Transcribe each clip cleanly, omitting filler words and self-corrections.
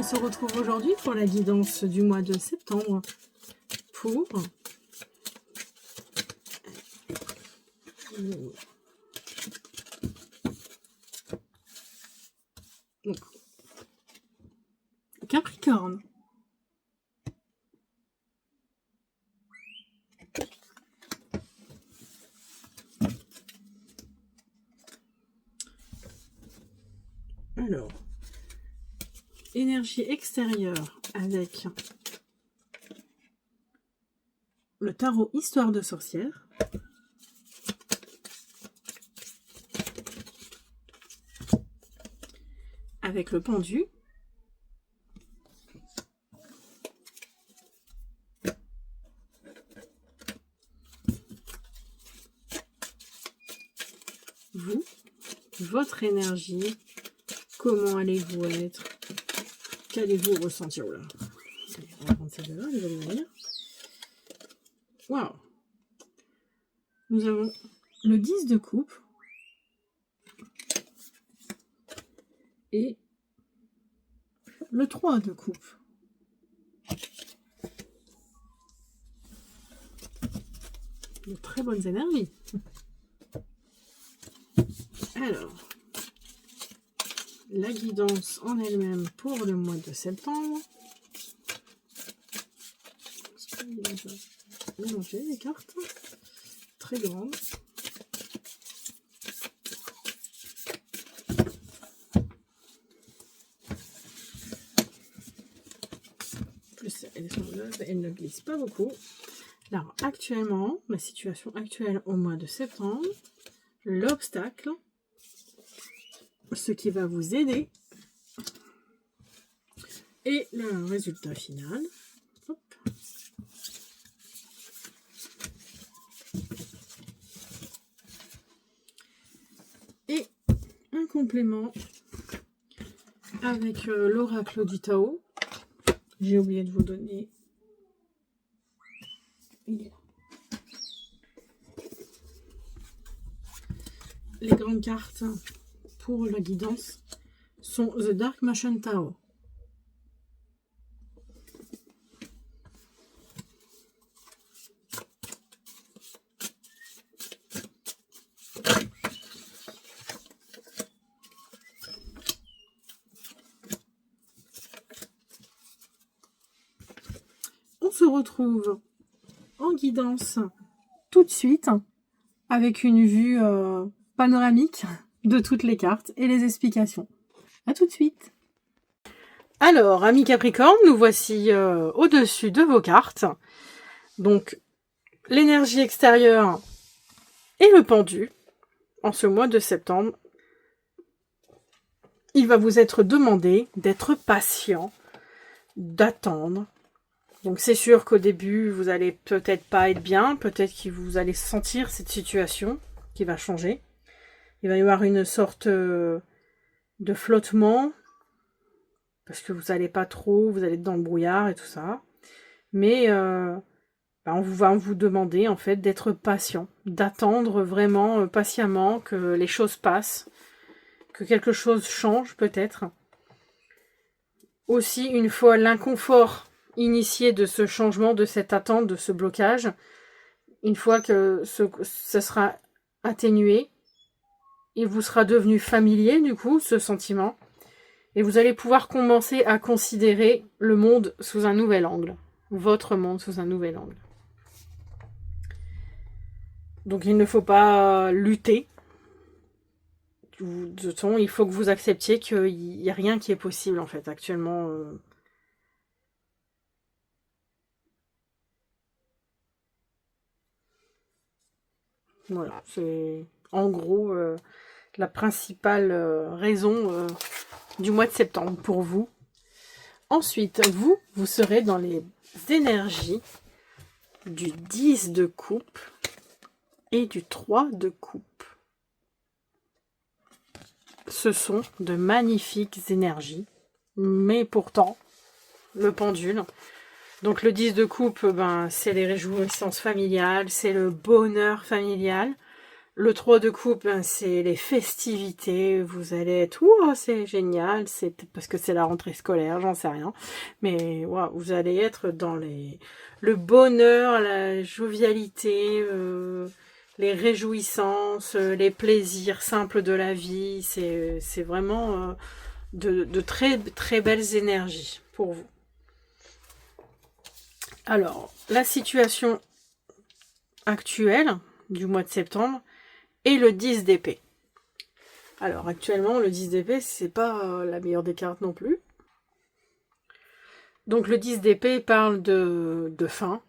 se retrouve aujourd'hui pour la guidance du mois de septembre pour Capricorne. Alors, énergie extérieure avec le tarot Histoire de sorcière. Avec le pendu. Vous, votre énergie, comment allez-vous être? Qu'allez-vous ressentir? Là, on va prendre celle-là, les allez venir. Waouh! Nous avons le 10 de coupe et le 3 de coupe. De très bonnes énergies. Alors, la guidance en elle-même pour le mois de septembre. Mélanger les cartes. Très grandes. Plus elles sont neuves, elles ne glissent pas beaucoup. Alors actuellement, la situation actuelle au mois de septembre, l'obstacle, ce qui va vous aider et le résultat final. Hop. Et un complément avec l'oracle du Tao. J'ai oublié de vous donner. Les grandes cartes pour la guidance sont The Dark Magician Tao. On se retrouve en guidance tout de suite avec une vue panoramique de toutes les cartes et les explications. À tout de suite. Alors, amis Capricorne, nous voici au-dessus de vos cartes. Donc, l'énergie extérieure et le pendu en ce mois de septembre. Il va vous être demandé d'être patient, d'attendre. Donc c'est sûr qu'au début, vous allez peut-être pas être bien, peut-être que vous allez sentir cette situation qui va changer. Il va y avoir une sorte de flottement, parce que vous n'allez pas trop, vous allez être dans le brouillard et tout ça. Mais on va vous demander en fait d'être patient, d'attendre vraiment patiemment que les choses passent, que quelque chose change peut-être. Aussi, une fois l'inconfort initié de ce changement, de cette attente, de ce blocage, une fois que ça sera atténué, il vous sera devenu familier du coup ce sentiment, et vous allez pouvoir commencer à considérer le monde sous un nouvel angle, votre monde sous un nouvel angle. Donc il ne faut pas lutter. De toute façon, il faut que vous acceptiez qu'il n'y a rien qui est possible en fait actuellement. Voilà, c'est en gros la principale raison du mois de septembre pour vous. Ensuite, vous serez dans les énergies du 10 de coupe et du 3 de coupe. Ce sont de magnifiques énergies, mais pourtant, le pendule. Donc le 10 de coupe, c'est les réjouissances familiales, c'est le bonheur familial. Le 3 de coupe, ben, c'est les festivités. Vous allez être, ouah, c'est génial. C'est parce que c'est la rentrée scolaire, j'en sais rien. Mais ouah, vous allez être dans le bonheur, la jovialité, les réjouissances, les plaisirs simples de la vie. C'est vraiment de très, très belles énergies pour vous. Alors, la situation actuelle du mois de septembre est le 10 d'épée. Alors, actuellement, le 10 d'épée, c'est pas la meilleure des cartes non plus. Donc, le 10 d'épée parle de fin,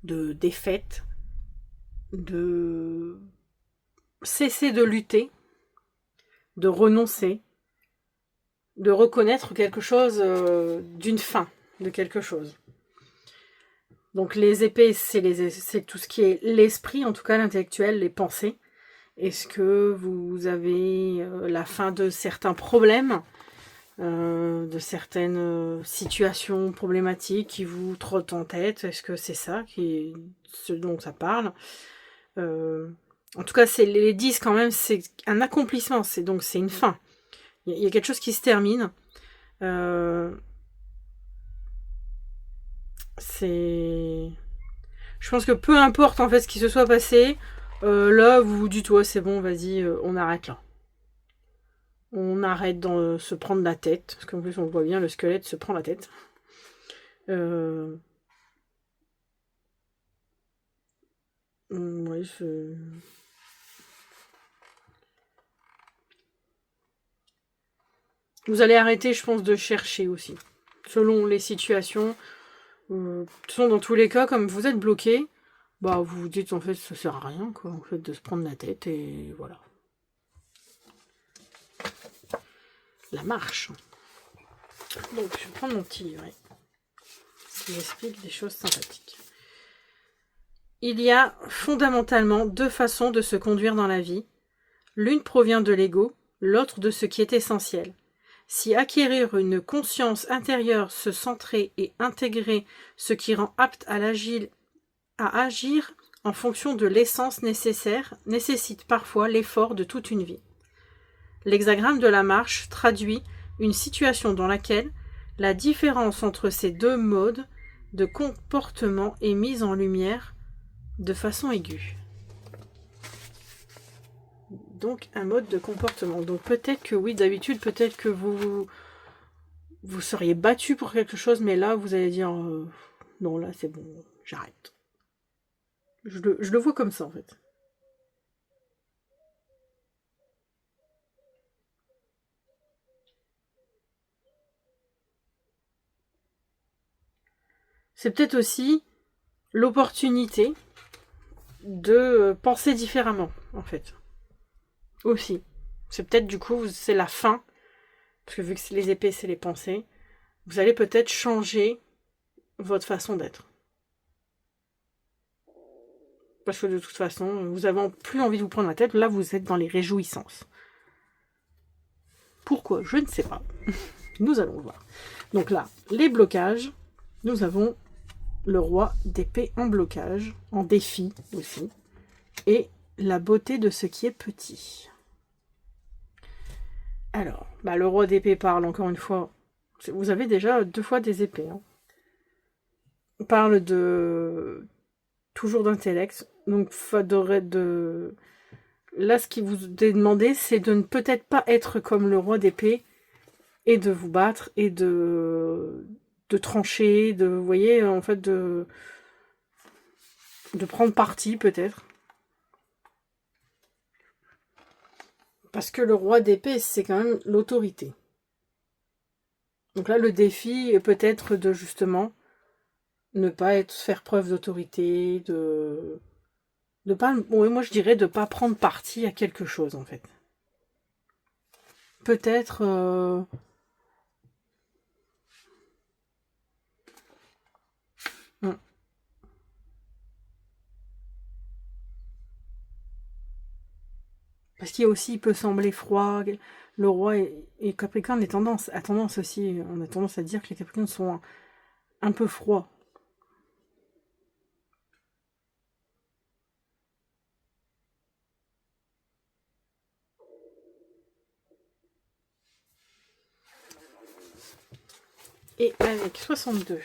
de défaite, de cesser de lutter, de renoncer, de reconnaître quelque chose, d'une fin de quelque chose. Donc les épées, c'est tout ce qui est l'esprit, en tout cas l'intellectuel, les pensées. Est-ce que vous avez la fin de certains problèmes, de certaines situations problématiques qui vous trottent en tête? Est-ce que c'est ça ce dont ça parle? En tout cas, les 10 quand même, c'est un accomplissement, donc c'est une fin. Il y a quelque chose qui se termine. Je pense que peu importe en fait ce qui se soit passé, là vous vous dites ouais c'est bon, vas-y, on arrête là. On arrête de se prendre la tête, parce qu'en plus on voit bien le squelette se prend la tête. Ouais, vous allez arrêter, je pense, de chercher aussi. Selon les situations. De toute façon, dans tous les cas, comme vous êtes bloqué, bah vous vous dites en fait ça sert à rien quoi, en fait, de se prendre la tête et voilà. La marche. Donc je vais prendre mon petit livret qui explique des choses sympathiques. Il y a fondamentalement deux façons de se conduire dans la vie. L'une provient de l'ego, l'autre de ce qui est essentiel. Si acquérir une conscience intérieure, se centrer et intégrer ce qui rend apte à agir en fonction de l'essence nécessaire nécessite parfois l'effort de toute une vie. L'hexagramme de la marche traduit une situation dans laquelle la différence entre ces deux modes de comportement est mise en lumière de façon aiguë. Donc un mode de comportement. Donc peut-être que oui, d'habitude, peut-être que vous seriez battu pour quelque chose, mais là vous allez dire non, là c'est bon, j'arrête. Je le vois comme ça en fait. C'est peut-être aussi l'opportunité de penser différemment, en fait. Aussi. C'est peut-être du coup, c'est la fin, parce que vu que les épées, c'est les pensées, vous allez peut-être changer votre façon d'être. Parce que de toute façon, vous avez plus envie de vous prendre la tête, là vous êtes dans les réjouissances. Pourquoi? Je ne sais pas. Nous allons voir. Donc là, les blocages, nous avons le roi d'épée en blocage, en défi aussi, et la beauté de ce qui est petit. Alors, le roi d'épée parle encore une fois. Vous avez déjà 2 fois des épées. Hein. On parle toujours d'intellect. Donc, là, ce qui vous est demandé, c'est de ne peut-être pas être comme le roi d'épée et de vous battre et de trancher, vous voyez, en fait, de prendre parti peut-être. Parce que le roi d'épée, c'est quand même l'autorité. Donc là, le défi est peut-être de justement ne pas faire preuve d'autorité, de pas, moi je dirais de pas prendre parti à quelque chose en fait. Peut-être parce qu'il y a aussi, il peut sembler froid. Le roi et Capricorne a tendance aussi, on a tendance à dire que les Capricornes sont un peu froids. Et avec 62.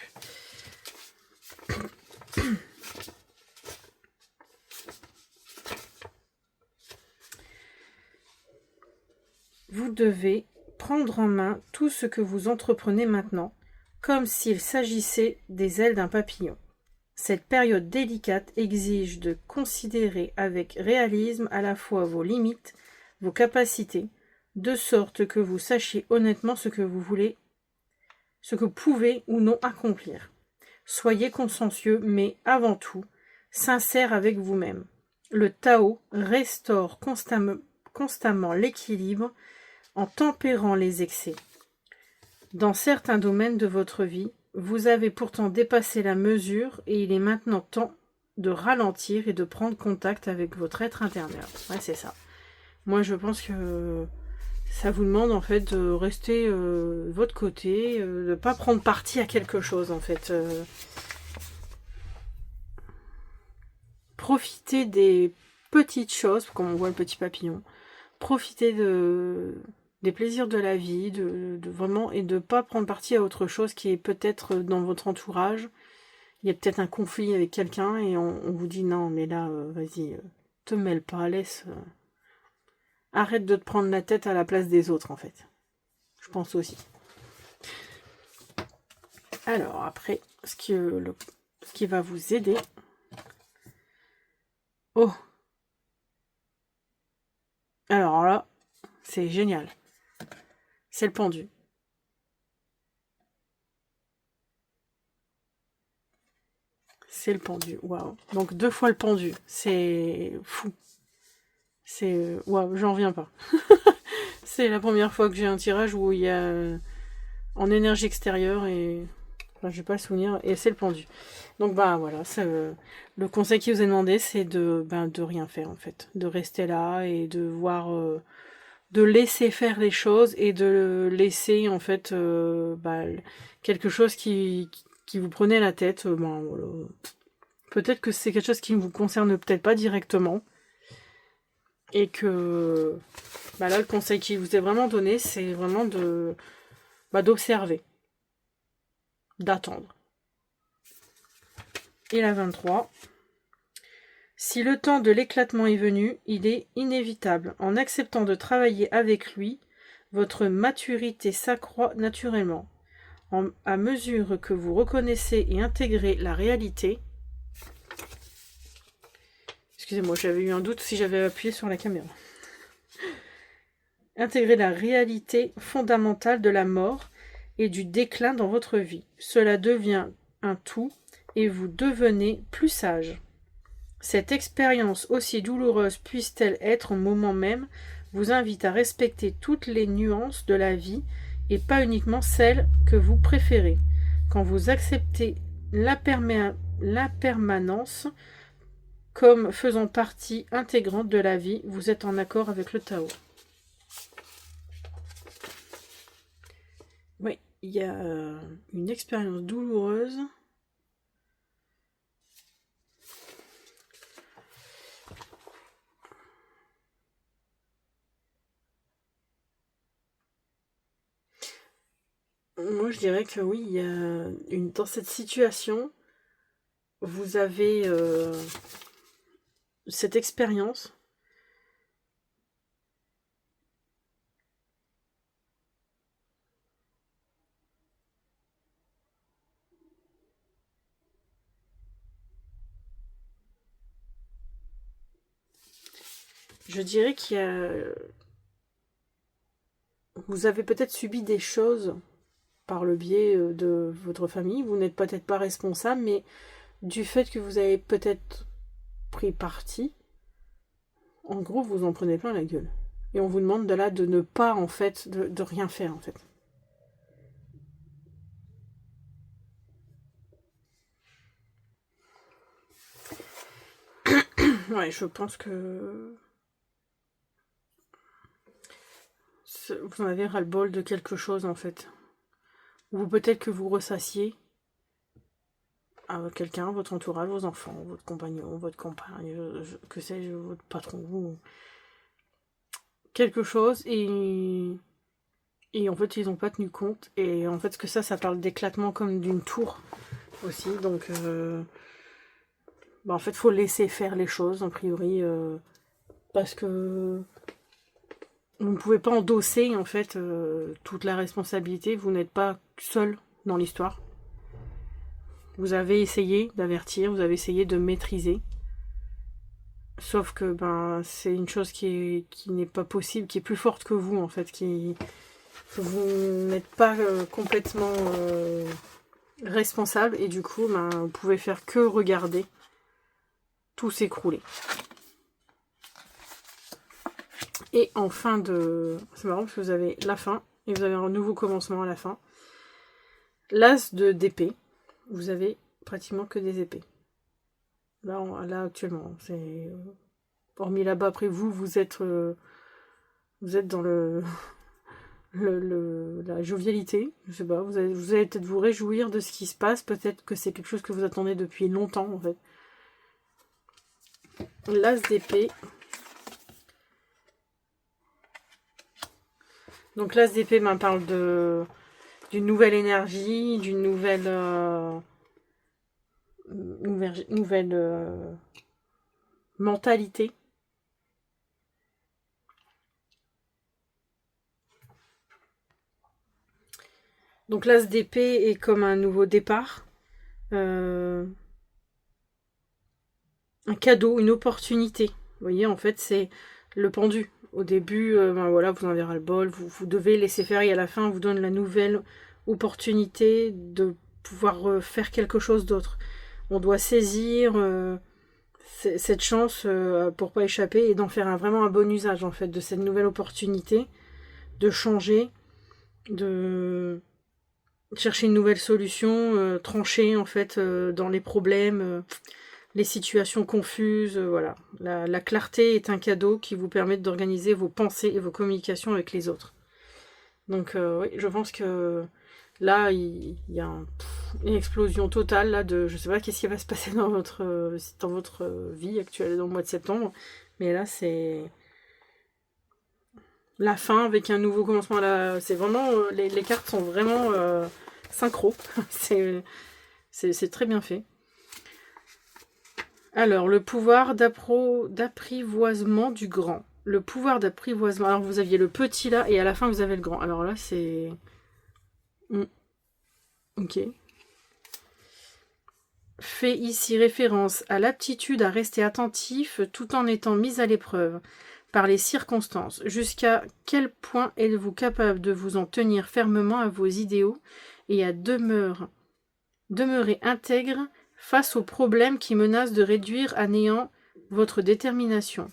Vous devez prendre en main tout ce que vous entreprenez maintenant, comme s'il s'agissait des ailes d'un papillon. Cette période délicate exige de considérer avec réalisme à la fois vos limites, vos capacités, de sorte que vous sachiez honnêtement ce que vous voulez, ce que vous pouvez ou non accomplir. Soyez consciencieux, mais avant tout, sincère avec vous-même. Le Tao restaure constamment l'équilibre en tempérant les excès. Dans certains domaines de votre vie, vous avez pourtant dépassé la mesure et il est maintenant temps de ralentir et de prendre contact avec votre être intérieur. Ouais, c'est ça. Moi, je pense que ça vous demande en fait de rester de votre côté, de ne pas prendre parti à quelque chose en fait. Profitez des petites choses, comme on voit le petit papillon. Profitez des plaisirs de la vie, de vraiment, et de ne pas prendre parti à autre chose qui est peut-être dans votre entourage. Il y a peut-être un conflit avec quelqu'un et on vous dit non, mais là, vas-y, te mêle pas, laisse. Arrête de te prendre la tête à la place des autres, en fait. Je pense aussi. Alors, après, ce qui va vous aider. Oh! Alors là, c'est génial. C'est le pendu. C'est le pendu, waouh. Donc 2 fois le pendu, c'est fou. C'est... waouh, j'en reviens pas. C'est la première fois que j'ai un tirage où il y a en énergie extérieure et... Enfin, j'ai pas le souvenir, et c'est le pendu. Donc bah voilà, le conseil qui vous est demandé, c'est de rien faire en fait. De rester là et de voir... de laisser faire les choses et de laisser en fait quelque chose qui vous prenait la tête. Voilà. Peut-être que c'est quelque chose qui ne vous concerne peut-être pas directement. Et que là, le conseil qui vous est vraiment donné, c'est vraiment d'observer. D'attendre. Et la 23. Si le temps de l'éclatement est venu, il est inévitable. En acceptant de travailler avec lui, votre maturité s'accroît naturellement. À mesure que vous reconnaissez et intégrez la réalité... Excusez-moi, j'avais eu un doute si j'avais appuyé sur la caméra. Intégrez la réalité fondamentale de la mort et du déclin dans votre vie. Cela devient un tout et vous devenez plus sage. Cette expérience, aussi douloureuse puisse-t-elle être au moment même, vous invite à respecter toutes les nuances de la vie et pas uniquement celles que vous préférez. Quand vous acceptez l'impermanence comme faisant partie intégrante de la vie, vous êtes en accord avec le Tao. Oui, il y a une expérience douloureuse. Moi, je dirais que oui, il y a dans cette situation, vous avez cette expérience. Je dirais qu'il y a... Vous avez peut-être subi des choses par le biais de votre famille. Vous n'êtes peut-être pas responsable, mais du fait que vous avez peut-être pris parti, en gros, vous en prenez plein la gueule. Et on vous demande de ne pas, en fait, de rien faire, en fait. Ouais, je pense que... vous en avez ras-le-bol de quelque chose, en fait. Ou peut-être que vous ressassiez à quelqu'un, votre entourage, vos enfants, votre compagnon, votre compagne, que sais-je, votre patron, quelque chose, et Et en fait, ils n'ont pas tenu compte. Et en fait, ce que ça parle d'éclatement comme d'une tour aussi. Donc, en fait, il faut laisser faire les choses, a priori. Parce que vous ne pouvez pas endosser, en fait, toute la responsabilité. Vous n'êtes pas seul dans l'histoire. Vous avez essayé d'avertir, vous avez essayé de maîtriser. Sauf que c'est une chose qui n'est pas possible, qui est plus forte que vous, en fait. Vous n'êtes pas complètement responsable. Et du coup, vous pouvez faire que regarder tout s'écrouler. Et en fin de... C'est marrant parce que vous avez la fin. Et vous avez un nouveau commencement à la fin. L'as d'épée. Vous avez pratiquement que des épées. Là actuellement, c'est hormis là-bas. Après vous êtes dans la jovialité. Je sais pas. Vous allez peut-être vous réjouir de ce qui se passe. Peut-être que c'est quelque chose que vous attendez depuis longtemps en fait. L'as d'épée. Donc l'as d'épée parle d'une nouvelle énergie, d'une nouvelle mentalité. Donc l'as d'épée est comme un nouveau départ. Un cadeau, une opportunité. Vous voyez, en fait, c'est le pendu. Au début, voilà, vous en avez ras le bol, vous devez laisser faire et à la fin, on vous donne la nouvelle opportunité de pouvoir faire quelque chose d'autre. On doit saisir cette chance pour pas échapper et d'en faire vraiment un bon usage, en fait, de cette nouvelle opportunité, de changer, de chercher une nouvelle solution, trancher, en fait, dans les problèmes, les situations confuses, voilà. La clarté est un cadeau qui vous permet d'organiser vos pensées et vos communications avec les autres. Donc, oui, je pense que là, il y a une explosion totale là de, je sais pas qu'est-ce qui va se passer dans votre vie actuelle dans le mois de septembre, mais là c'est la fin avec un nouveau commencement. Là, c'est vraiment les cartes sont vraiment synchro. c'est très bien fait. Alors, le pouvoir d'apprivoisement du grand. Le pouvoir d'apprivoisement. Alors, vous aviez le petit là, et à la fin, vous avez le grand. Alors là, c'est... Ok. Fait ici référence à l'aptitude à rester attentif tout en étant mis à l'épreuve par les circonstances. Jusqu'à quel point êtes-vous capable de vous en tenir fermement à vos idéaux et à demeurer intègre face aux problèmes qui menacent de réduire à néant votre détermination.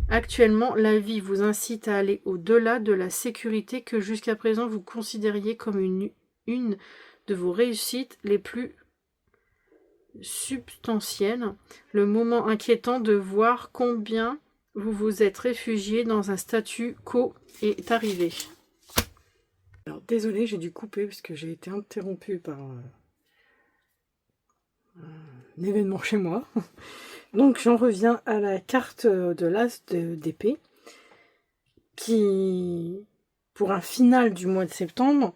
Actuellement, la vie vous incite à aller au-delà de la sécurité que jusqu'à présent vous considériez comme une de vos réussites les plus substantielles. Le moment inquiétant de voir combien vous vous êtes réfugié dans un statu quo est arrivé. Alors, désolé, j'ai dû couper parce que j'ai été interrompue par un événement chez moi. Donc j'en reviens à la carte de l'as d'épée qui, pour un final du mois de septembre,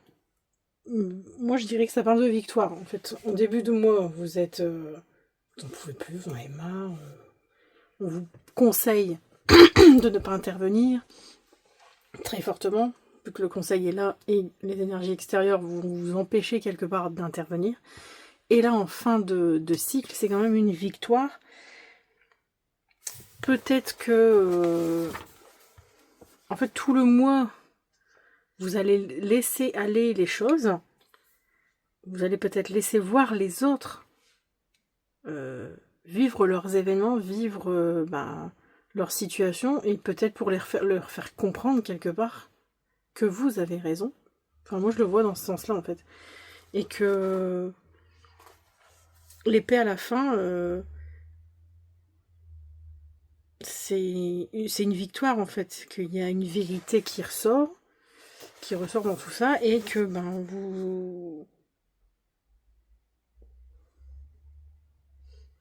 moi je dirais que ça parle de victoire. En fait, au début de mois, vous êtes... vous n'en pouvez plus, vous en avez marre. On vous conseille de ne pas intervenir très fortement, vu que le conseil est là et les énergies extérieures vous empêchez quelque part d'intervenir. Et là, en fin de cycle, c'est quand même une victoire. Peut-être que... en fait, tout le mois, vous allez laisser aller les choses. Vous allez peut-être laisser voir les autres vivre leurs événements, vivre leur situation, et peut-être pour leur faire comprendre quelque part que vous avez raison. Enfin, moi, je le vois dans ce sens-là, en fait. Et que... l'épée à la fin, c'est une victoire en fait, qu'il y a une vérité qui ressort dans tout ça, et que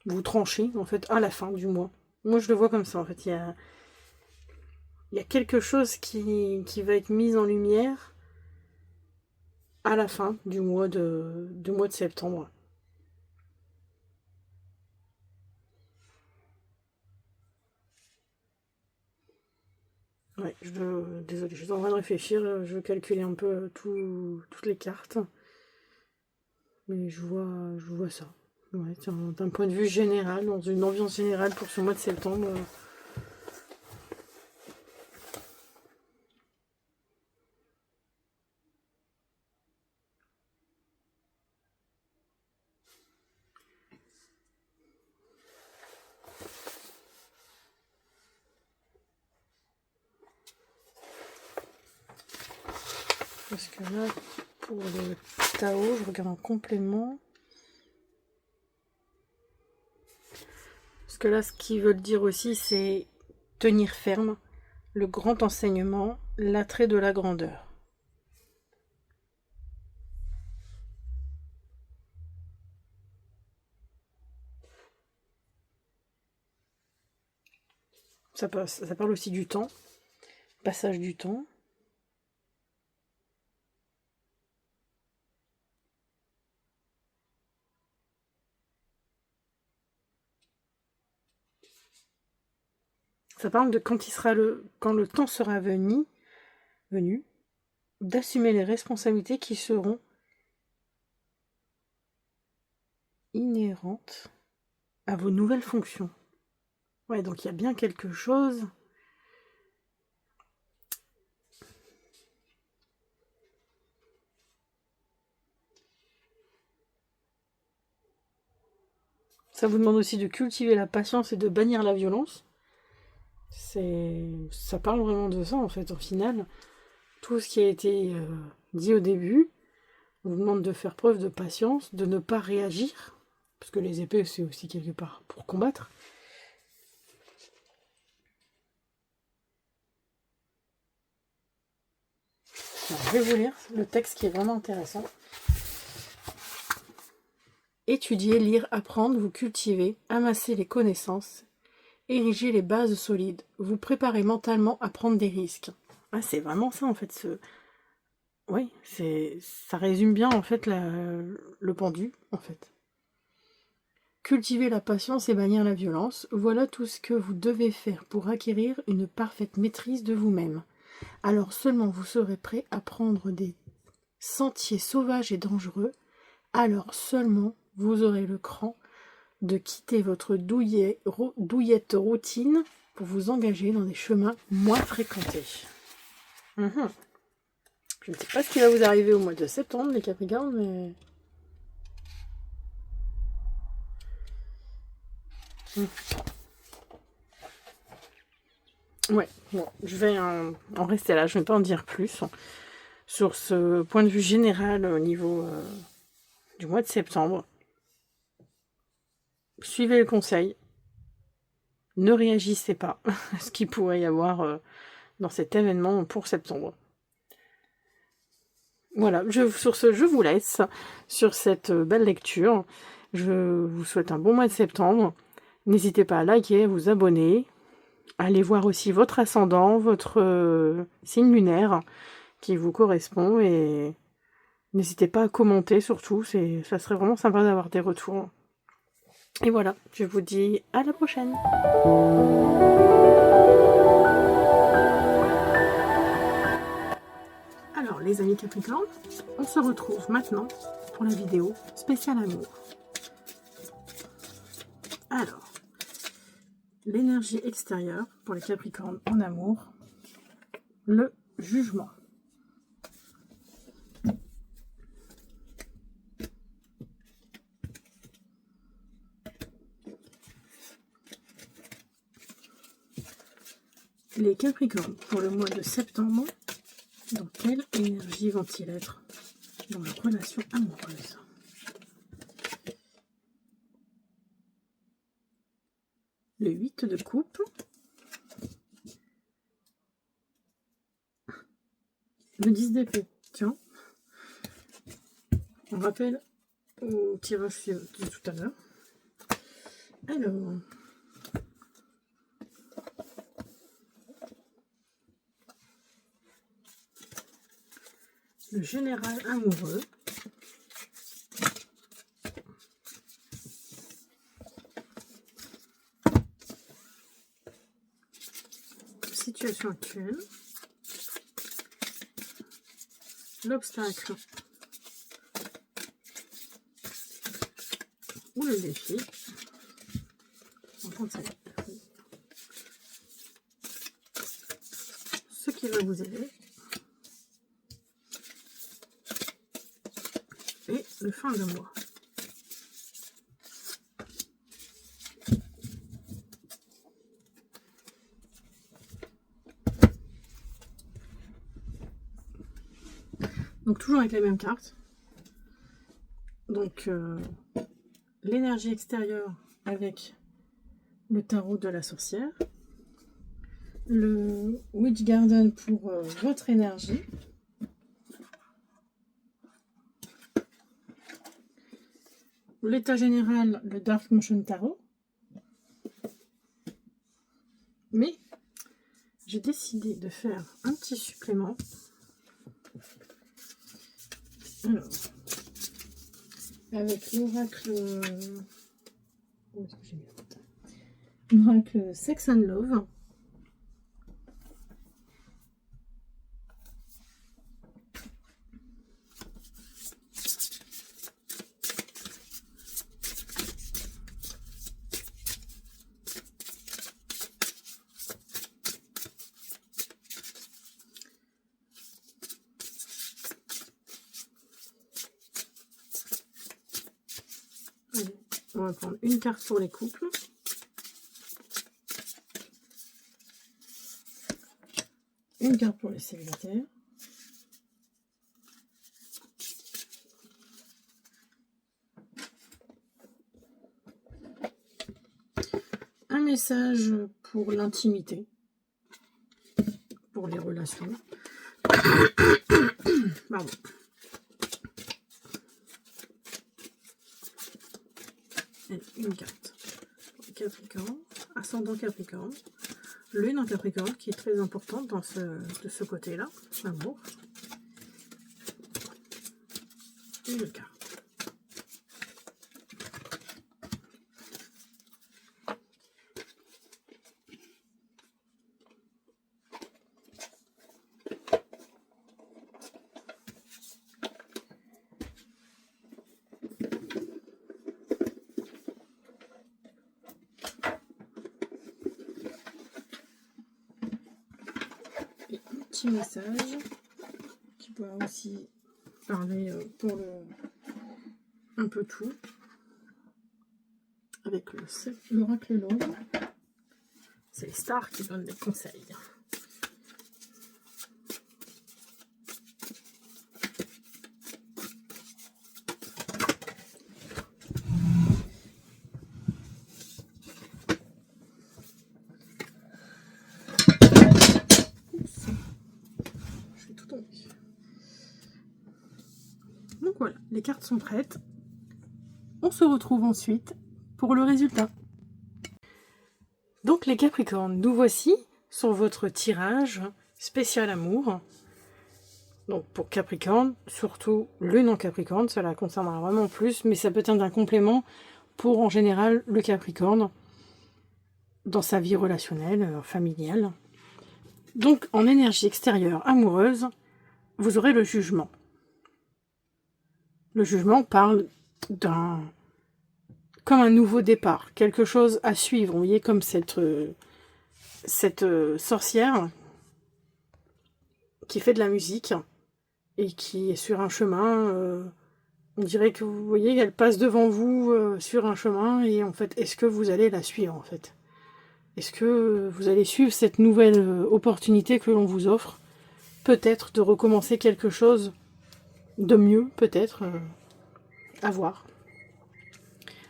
vous tranchez en fait à la fin du mois. Moi je le vois comme ça en fait, il y a quelque chose qui va être mis en lumière à la fin du mois de septembre. Ouais, désolée, je suis en train de réfléchir, je vais calculer un peu toutes les cartes. Mais je vois ça. Ouais, d'un point de vue général, dans une ambiance générale pour ce mois de septembre. Parce que là, pour le Tao, je regarde en complément. Parce que là, ce qu'ils veulent dire aussi, c'est tenir ferme, le grand enseignement, l'attrait de la grandeur. Ça parle aussi du temps, passage du temps. Ça parle de quand le temps sera venu, d'assumer les responsabilités qui seront inhérentes à vos nouvelles fonctions. Ouais, donc il y a bien quelque chose. Ça vous demande aussi de cultiver la patience et de bannir la violence. Ça parle vraiment de ça en fait, au final. Tout ce qui a été dit au début, on vous demande de faire preuve de patience, de ne pas réagir, parce que les épées c'est aussi quelque part pour combattre. Alors, je vais vous lire le texte qui est vraiment intéressant. Étudier, lire, apprendre, vous cultiver, amasser les connaissances, ériger les bases solides, vous préparer mentalement à prendre des risques. Ah, c'est vraiment ça en fait, oui, ça résume bien en fait le pendu en fait. Cultiver la patience et bannir la violence, voilà tout ce que vous devez faire pour acquérir une parfaite maîtrise de vous-même. Alors seulement vous serez prêt à prendre des sentiers sauvages et dangereux, alors seulement vous aurez le cran de quitter votre douillette routine pour vous engager dans des chemins moins fréquentés. Je ne sais pas ce qui va vous arriver au mois de septembre, les Capricornes, mais... Ouais, bon, je vais en rester là, je ne vais pas en dire plus. Sur ce point de vue général au niveau du mois de septembre, suivez le conseil, ne réagissez pas à ce qu'il pourrait y avoir dans cet événement pour septembre. Voilà, sur ce, je vous laisse sur cette belle lecture. Je vous souhaite un bon mois de septembre. N'hésitez pas à liker, à vous abonner. Allez voir aussi votre ascendant, votre signe lunaire qui vous correspond. Et n'hésitez pas à commenter surtout. Ça serait vraiment sympa d'avoir des retours. Et voilà, je vous dis à la prochaine. Alors les amis Capricornes, on se retrouve maintenant pour la vidéo spéciale amour. Alors, l'énergie extérieure pour les Capricornes en amour, le jugement. Les Capricornes pour le mois de septembre, dans quelle énergie vont-ils être dans leur relation amoureuse? Le 8 de coupe, le 10 d'épée. Tiens, on rappelle au tirage de tout à l'heure. Alors, le général amoureux. Situation actuelle. L'obstacle ou le défi. Ce qui va vous aider. Et le fin de mois. Donc toujours avec les mêmes cartes. Donc l'énergie extérieure avec le tarot de la sorcière. Le Witch Garden pour votre énergie. L'état général, le Dark Motion Tarot. Mais j'ai décidé de faire un petit supplément. Alors, avec l'oracle... Où est-ce que j'ai mis l'oracle Sex and Love. On va prendre une carte pour les couples. Une carte pour les célibataires. Un message pour l'intimité. Pour les relations. Pardon. Une carte. Capricorne, ascendant Capricorne, lune en Capricorne qui est très importante dans de ce côté-là, l'amour. Une carte. Petit message qui pourra aussi parler pour un peu tout avec l'oracle l'ombre. C'est les stars qui donnent des conseils. Donc voilà, les cartes sont prêtes. On se retrouve ensuite pour le résultat. Donc les Capricornes, nous voici sur votre tirage spécial amour. Donc pour Capricorne, surtout lune en Capricorne, cela concernera vraiment plus, mais ça peut être un complément pour en général le Capricorne dans sa vie relationnelle, familiale. Donc en énergie extérieure amoureuse, vous aurez le jugement. Le jugement parle comme un nouveau départ, quelque chose à suivre. Vous voyez, comme cette sorcière qui fait de la musique et qui est sur un chemin. On dirait que vous voyez qu'elle passe devant vous sur un chemin et en fait, est-ce que vous allez la suivre en fait? Est-ce que vous allez suivre cette nouvelle opportunité que l'on vous offre? Peut-être de recommencer quelque chose de mieux, peut-être, à voir.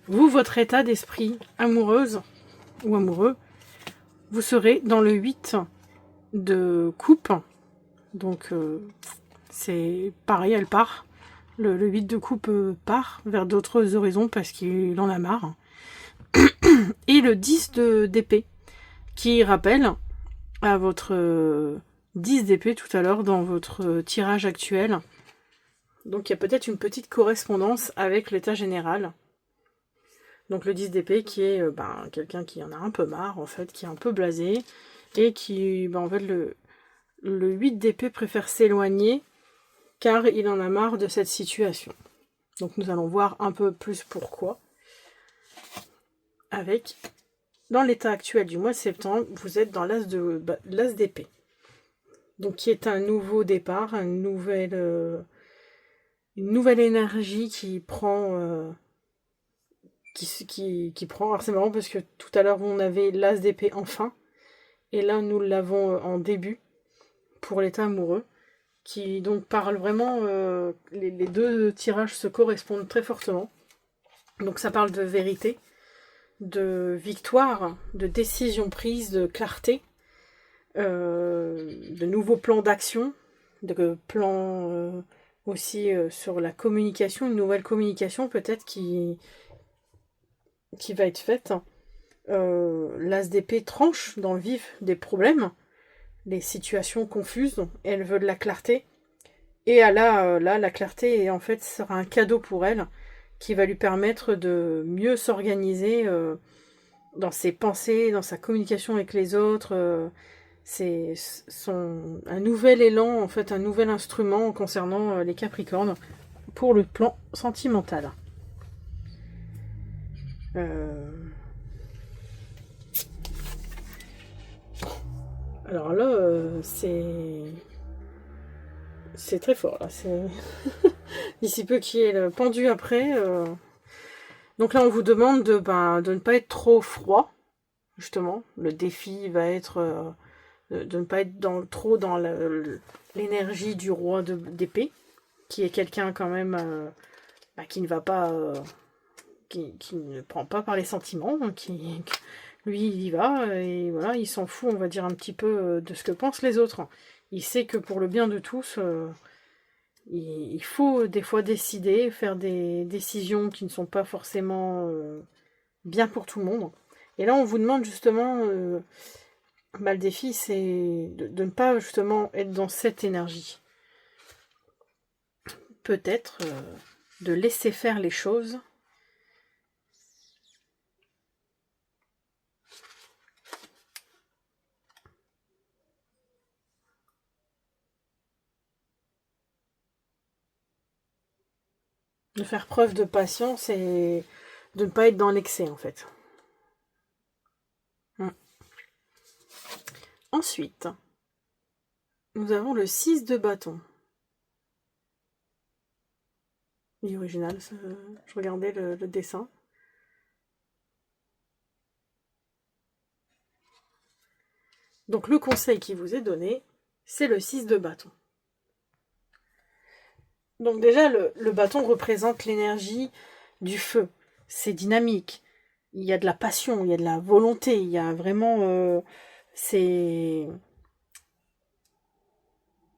Vous, votre état d'esprit amoureuse ou amoureux, vous serez dans le 8 de coupe. Donc, c'est pareil, elle part. Le 8 de coupe part vers d'autres horizons parce qu'il en a marre. Et le 10 d'épée, qui rappelle à votre 10 d'épée tout à l'heure dans votre tirage actuel, Donc il y a peut-être une petite correspondance avec l'état général. Donc le 10 d'épée qui est quelqu'un qui en a un peu marre, en fait, qui est un peu blasé, et qui, en fait, le 8 d'épée préfère s'éloigner, car il en a marre de cette situation. Donc nous allons voir un peu plus pourquoi. Avec, dans l'état actuel du mois de septembre, vous êtes dans l'as d'épée. Donc qui est un nouveau départ, une nouvelle énergie qui prend... qui prend. Alors c'est marrant parce que tout à l'heure on avait l'as d'épée en fin, et là nous l'avons en début pour l'état amoureux, qui donc parle vraiment, les deux tirages se correspondent très fortement. Donc ça parle de vérité, de victoire, de décision prise, de clarté, de nouveaux plans d'action, de plans aussi sur la communication, une nouvelle communication peut-être qui va être faite. L'as d'épée tranche dans le vif des problèmes, les situations confuses, et elle veut de la clarté. Et là, la clarté, en fait, sera un cadeau pour elle, qui va lui permettre de mieux s'organiser dans ses pensées, dans sa communication avec les autres. C'est un nouvel élan, en fait, un nouvel instrument concernant les Capricornes pour le plan sentimental. Alors là, c'est très fort, là. D'ici peu qu'il y ait le pendu après. Donc là, on vous demande de ne pas être trop froid, justement. Le défi va être de ne pas être trop dans l'énergie du roi d'épée, qui est quelqu'un quand même qui ne va pas... qui ne prend pas par les sentiments, hein, lui, il y va, et voilà, il s'en fout, on va dire, un petit peu de ce que pensent les autres. Il sait que pour le bien de tous, il faut des fois décider, faire des décisions qui ne sont pas forcément bien pour tout le monde. Et là, on vous demande justement, le défi, c'est de ne pas justement être dans cette énergie. Peut-être de laisser faire les choses. De faire preuve de patience et de ne pas être dans l'excès, en fait. Ensuite, nous avons le 6 de bâton. Il est original, ça. Je regardais le dessin. Donc le conseil qui vous est donné, c'est le 6 de bâton. Donc déjà, le bâton représente l'énergie du feu. C'est dynamique. Il y a de la passion, il y a de la volonté, il y a vraiment... c'est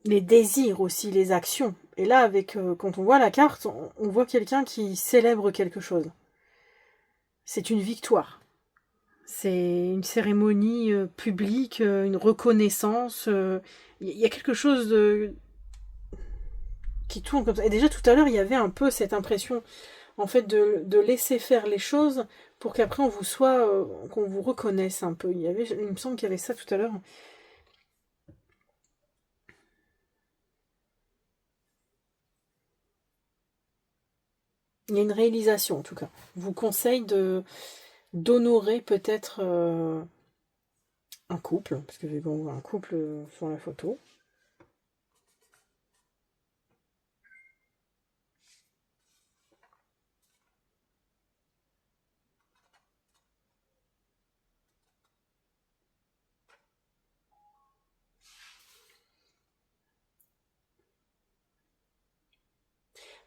les désirs aussi, les actions. Et là, quand on voit la carte, on voit quelqu'un qui célèbre quelque chose. C'est une victoire. C'est une cérémonie publique, une reconnaissance. Il y a quelque chose qui tourne comme ça. Et déjà tout à l'heure, il y avait un peu cette impression, en fait, de laisser faire les choses pour qu'après on vous qu'on vous reconnaisse un peu. Il me semble qu'il y avait ça tout à l'heure. Il y a une réalisation en tout cas. Je vous conseille d'honorer peut-être un couple, parce que on voit un couple sur la photo.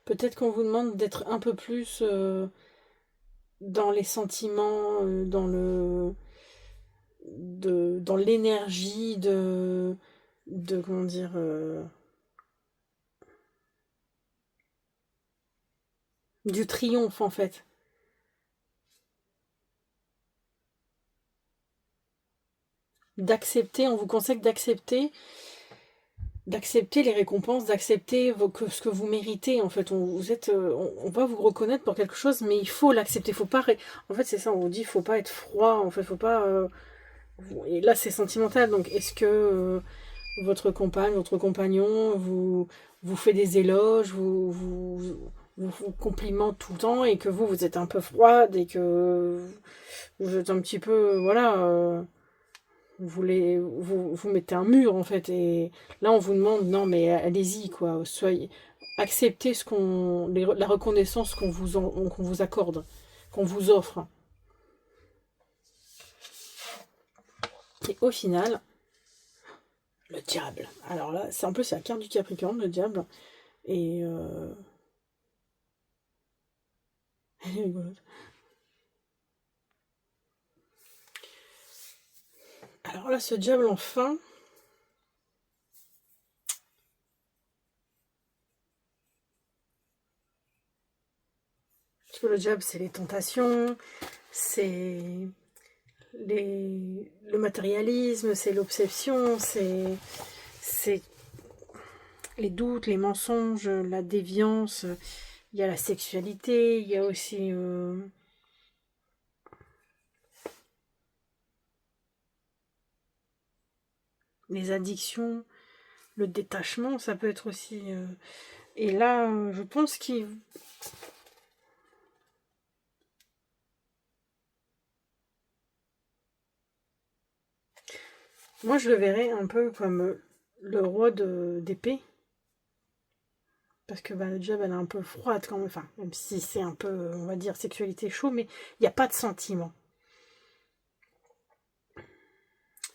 Peut-être qu'on vous demande d'être un peu plus dans les sentiments, dans l'énergie comment dire, du triomphe en fait. D'accepter, on vous conseille d'accepter d'accepter les récompenses, d'accepter ce que vous méritez. En fait, on va vous reconnaître pour quelque chose, mais il faut l'accepter. Faut pas, en fait, c'est ça. On vous dit, faut pas être froid. En fait, faut pas. Et là, c'est sentimental. Donc, est-ce que votre compagne, votre compagnon vous fait des éloges, vous complimente tout le temps et que vous êtes un peu froide et que vous êtes un petit peu, voilà, vous mettez un mur en fait. Et là, on vous demande, non, mais allez-y, quoi, soyez, acceptez la reconnaissance qu'on vous accorde, qu'on vous offre. Et au final, le diable. Alors là, c'est un peu, c'est la carte du Capricorne, le diable. Et elle est rigolote. Alors là, ce diable enfin, parce que le diable, c'est les tentations, c'est le matérialisme, c'est l'obsession, c'est les doutes, les mensonges, la déviance. Il y a la sexualité, il y a aussi les addictions, le détachement, ça peut être aussi... Et là, je pense qu'il... Moi, je le verrais un peu comme le roi d'épée. Parce que le diable, elle est un peu froide quand même. Enfin, même si c'est un peu, on va dire, sexualité chaud, mais il n'y a pas de sentiment.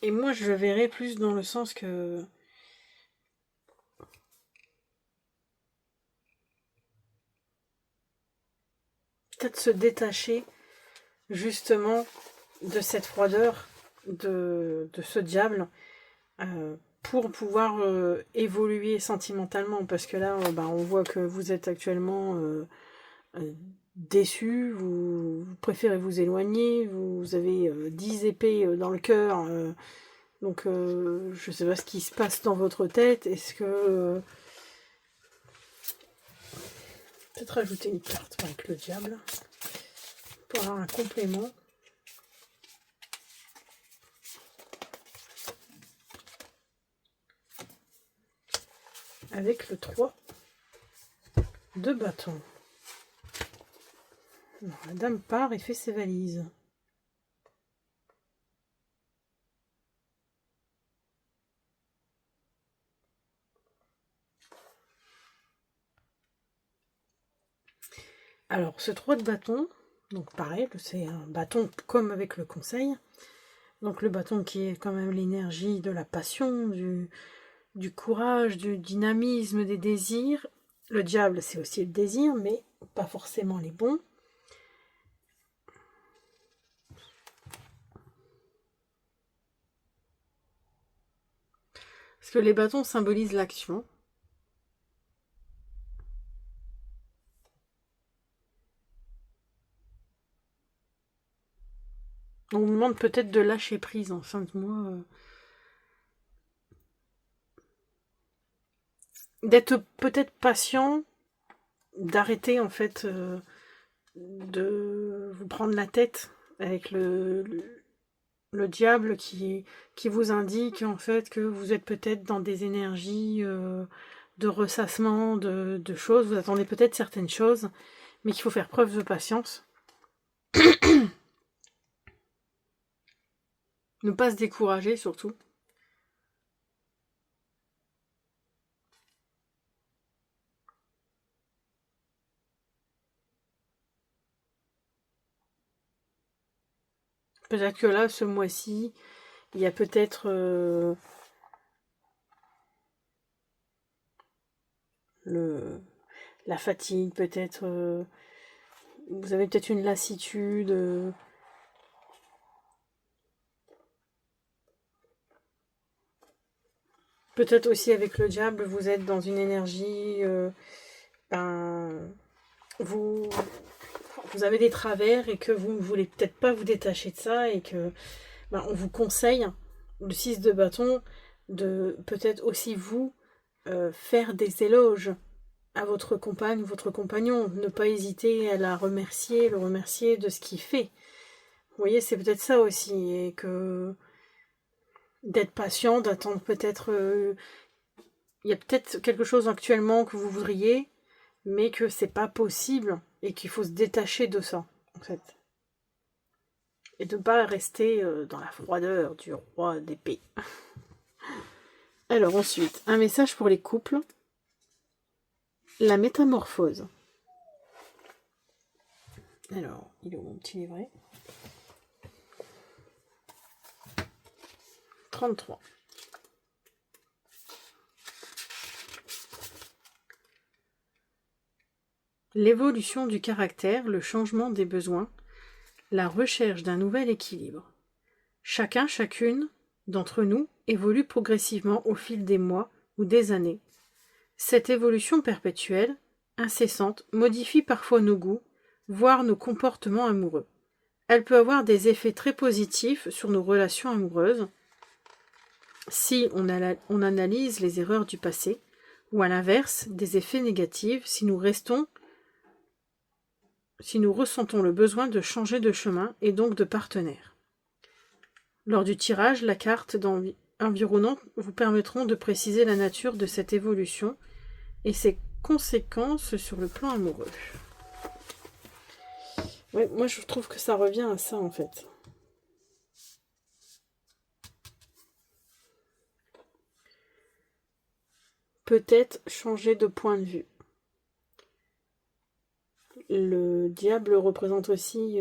Et moi, je le verrais plus dans le sens que... Peut-être se détacher, justement, de cette froideur de ce diable pour pouvoir évoluer sentimentalement. Parce que là, on voit que vous êtes actuellement déçu, vous préférez vous éloigner, vous avez 10 épées dans le cœur. Donc, je sais pas ce qui se passe dans votre tête. Est-ce que... peut-être rajouter une carte avec le diable pour avoir un complément. Avec le 3 de bâton. Alors, la dame part et fait ses valises. Alors, ce 3 de bâton, donc pareil, c'est un bâton comme avec le conseil. Donc le bâton qui est quand même l'énergie de la passion, du courage, du dynamisme, des désirs. Le diable, c'est aussi le désir, mais pas forcément les bons. Parce que les bâtons symbolisent l'action. On vous demande peut-être de lâcher prise en fin de mois. D'être peut-être patient, d'arrêter en fait de vous prendre la tête avec le diable qui vous indique en fait que vous êtes peut-être dans des énergies de ressassement de choses. Vous attendez peut-être certaines choses, mais qu'il faut faire preuve de patience. Ne pas se décourager surtout. Peut-être que là, ce mois-ci, il y a peut-être la fatigue, peut-être vous avez peut-être une lassitude. Peut-être aussi avec le diable, vous êtes dans une énergie, vous, vous avez des travers et que vous ne voulez peut-être pas vous détacher de ça et que on vous conseille, le 6 de bâton, de peut-être aussi vous faire des éloges à votre compagne ou votre compagnon. Ne pas hésiter à la remercier, le remercier de ce qu'il fait. Vous voyez, c'est peut-être ça aussi. Et que d'être patient, d'attendre peut-être... il y a peut-être quelque chose actuellement que vous voudriez, mais que c'est pas possible et qu'il faut se détacher de ça, en fait. Et de ne pas rester dans la froideur du roi d'épée. Alors ensuite, un message pour les couples. La métamorphose. Alors, il est où mon petit livret? 33. L'évolution du caractère, le changement des besoins, la recherche d'un nouvel équilibre. Chacun, chacune d'entre nous évolue progressivement au fil des mois ou des années. Cette évolution perpétuelle, incessante, modifie parfois nos goûts, voire nos comportements amoureux. Elle peut avoir des effets très positifs sur nos relations amoureuses, si on analyse les erreurs du passé, ou à l'inverse, des effets négatifs si nous ressentons le besoin de changer de chemin et donc de partenaire. Lors du tirage, la carte environnante vous permettront de préciser la nature de cette évolution et ses conséquences sur le plan amoureux. Ouais, moi je trouve que ça revient à ça en fait. Peut-être changer de point de vue. Le diable représente aussi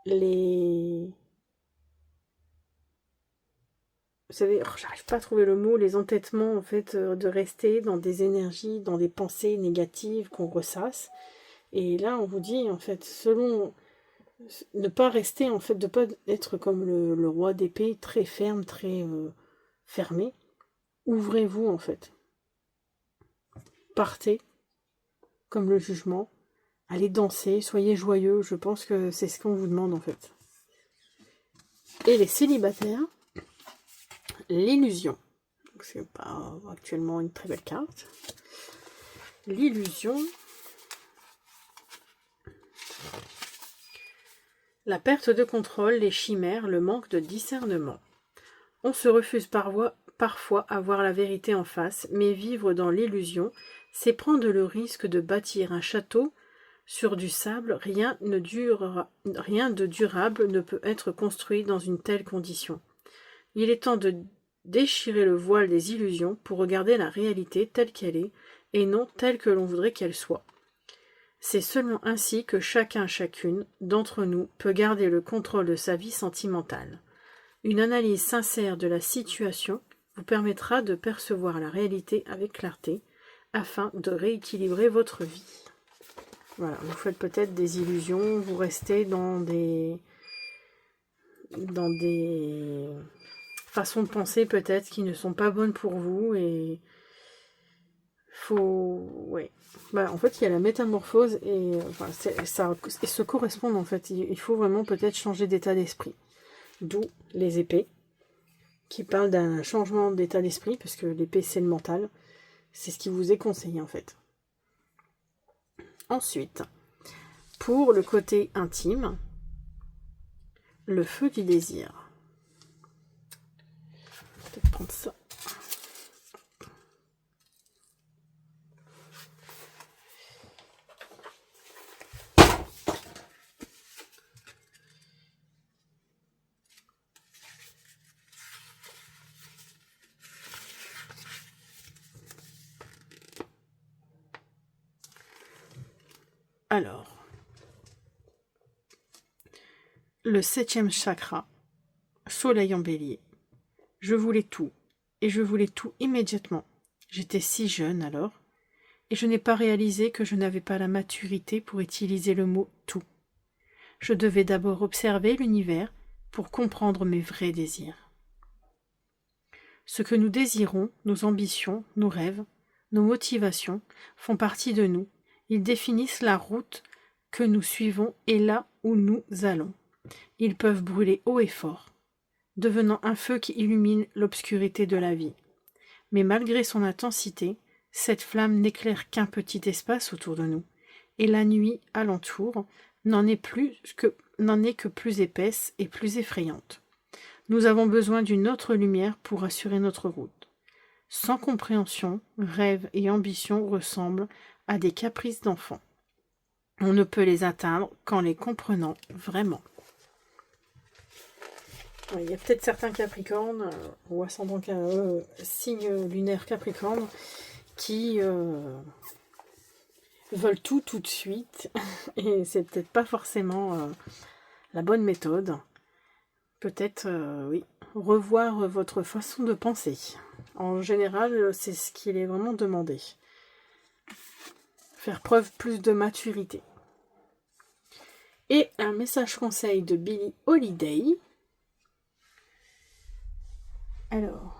les... Vous savez, j'arrive pas à trouver le mot, les entêtements en fait, de rester dans des énergies, dans des pensées négatives qu'on ressasse. Et là, on vous dit, en fait, selon... Ne pas rester, en fait, de pas être comme le roi d'épée, très ferme, très fermé. Ouvrez-vous, en fait. Partez, comme le jugement. Allez danser, soyez joyeux. Je pense que c'est ce qu'on vous demande, en fait. Et les célibataires, l'illusion. C'est pas actuellement une très belle carte. L'illusion. La perte de contrôle, les chimères, le manque de discernement. On se refuse parfois à voir la vérité en face, mais vivre dans l'illusion, c'est prendre le risque de bâtir un château sur du sable. Rien de durable ne peut être construit dans une telle condition. Il est temps de déchirer le voile des illusions pour regarder la réalité telle qu'elle est, et non telle que l'on voudrait qu'elle soit. C'est seulement ainsi que chacune d'entre nous peut garder le contrôle de sa vie sentimentale. Une analyse sincère de la situation vous permettra de percevoir la réalité avec clarté afin de rééquilibrer votre vie. Voilà, vous faites peut-être des illusions, vous restez dans des façons de penser peut-être qui ne sont pas bonnes pour vous et en fait, il y a la métamorphose et ça se correspond en fait. Il faut vraiment peut-être changer d'état d'esprit. D'où les épées, qui parlent d'un changement d'état d'esprit, parce que l'épée c'est le mental. C'est ce qui vous est conseillé en fait. Ensuite, pour le côté intime, le feu du désir. Je vais peut-être prendre ça. Alors, le 7e chakra, soleil en bélier. Je voulais tout, et je voulais tout immédiatement. J'étais si jeune alors, et je n'ai pas réalisé que je n'avais pas la maturité pour utiliser le mot « tout ». Je devais d'abord observer l'univers pour comprendre mes vrais désirs. Ce que nous désirons, nos ambitions, nos rêves, nos motivations font partie de nous. Ils définissent la route que nous suivons et là où nous allons. Ils peuvent brûler haut et fort, devenant un feu qui illumine l'obscurité de la vie. Mais malgré son intensité, cette flamme n'éclaire qu'un petit espace autour de nous, et la nuit alentour n'en est que plus épaisse et plus effrayante. Nous avons besoin d'une autre lumière pour assurer notre route. Sans compréhension, rêve et ambition ressemblent à des caprices d'enfants. On ne peut les atteindre qu'en les comprenant vraiment. Il y a peut-être certains Capricornes ou ascendants signes lunaires Capricorne qui veulent tout de suite et c'est peut-être pas forcément la bonne méthode. Peut-être, oui, revoir votre façon de penser. En général, c'est ce qu'il est vraiment demandé. Faire preuve plus de maturité. Et un message conseil de Billie Holiday. Alors.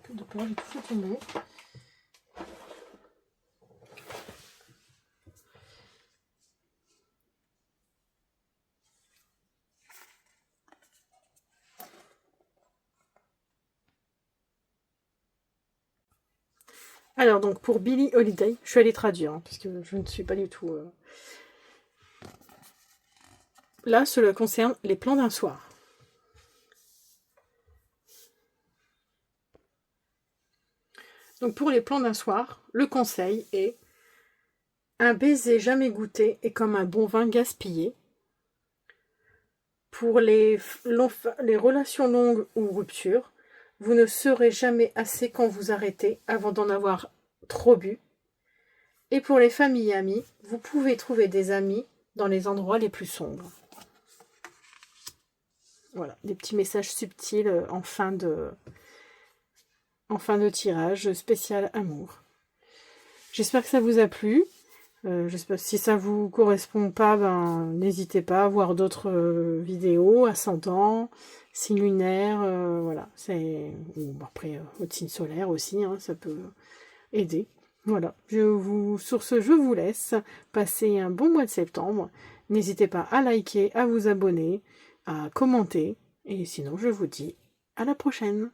De peur, j'ai tout fait tomber. Alors donc pour Billie Holiday, je suis allée traduire, hein, parce que je ne suis pas du tout... Là, cela concerne les plans d'un soir. Donc pour les plans d'un soir, le conseil est: un baiser jamais goûté est comme un bon vin gaspillé. Pour les relations longues ou ruptures, vous ne serez jamais assez quand vous arrêtez avant d'en avoir trop bu. Et pour les familles et amis, vous pouvez trouver des amis dans les endroits les plus sombres. Voilà, des petits messages subtils en fin de tirage spécial amour. J'espère que ça vous a plu. J'espère, si ça vous correspond pas, n'hésitez pas à voir d'autres vidéos, ascendant, signe lunaire, voilà. Après, votre signe solaire aussi, hein, ça peut aider. Voilà. Sur ce, je vous laisse. Passez un bon mois de septembre. N'hésitez pas à liker, à vous abonner, à commenter. Et sinon, je vous dis à la prochaine.